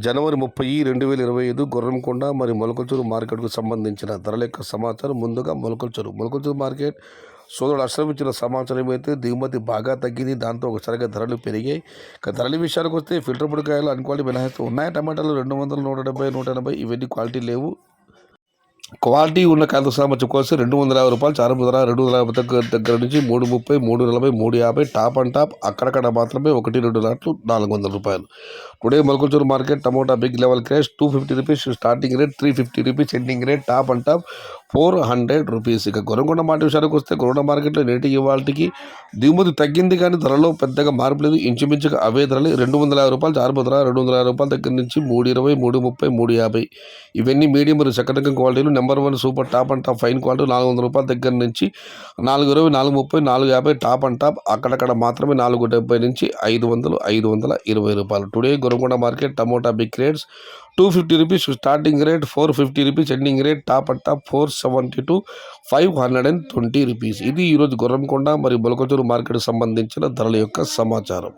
జనవరి 30, 2025 గుర్రంకొండ మరియు మొలకల్చూరు మార్కెట్కు సంబంధించిన ధరల యొక్క సమాచారం. ముందుగా మొలకల్చూరు మార్కెట్ సోదరుడు అశ్రఫ్ ఇచ్చిన సమాచారం అయితే దిగుమతి బాగా తగ్గింది. దాంతో ఒకసారిగా ధరలు పెరిగాయి. ఇక ధరల విషయానికి వస్తే ఫిల్టర్ పొడికాయలు అన్క్వాలిటీ మినహాయిస్తూ ఉన్నాయి. టమాటాలు 200, 170, 180 ఇవన్నీ క్వాలిటీ లేవు. క్వాలిటీ ఉన్న కాయలతో సామర్థ్యం కోసం రూ. 250 చారుముద్ర 250 దగ్గర నుంచి 330, 340, 350 టాప్ అండ్ టాప్. అక్కడక్కడ మాత్రమే 1-2 లాట్లు రూ. 400. Today Molakalacheruvu market tomato big level crash ₹250 starting rate, ₹350 ending rate, top and top ₹400. ఇక గొర్రెంకొండ మార్కెట్ విషయానికి వస్తే గొర్రెంకొండ మార్కెట్లో నేటి ఇవాళకి దిగుమతి తగ్గింది కానీ ధరలో పెద్దగా మార్పు లేదు. ఇంచుమించుగా అవే ధరలు రూ. 250 చారుముద్ర ₹250 దగ్గర నుంచి 320, 330, 350 ఇవన్నీ మీడియం మరియు సెకండ్ రకం క్వాలిటీలు. Number 1 super top and top fine quality ₹400 దగ్గర నుంచి 420, 430, 450 టాప్ అండ్ టాప్. అక్కడక్కడ మాత్రమే 470 నుంచి 500, ₹520. Today Gorrenkonda market tomato big rates ₹250 starting rate, ₹450 ending rate, top and top ₹470 520. ఇది ఈరోజు గుర్రంకొండ మరియు మొలకల్చూరు మార్కెట్ సంబంధించిన ధరల యొక్క సమాచారం.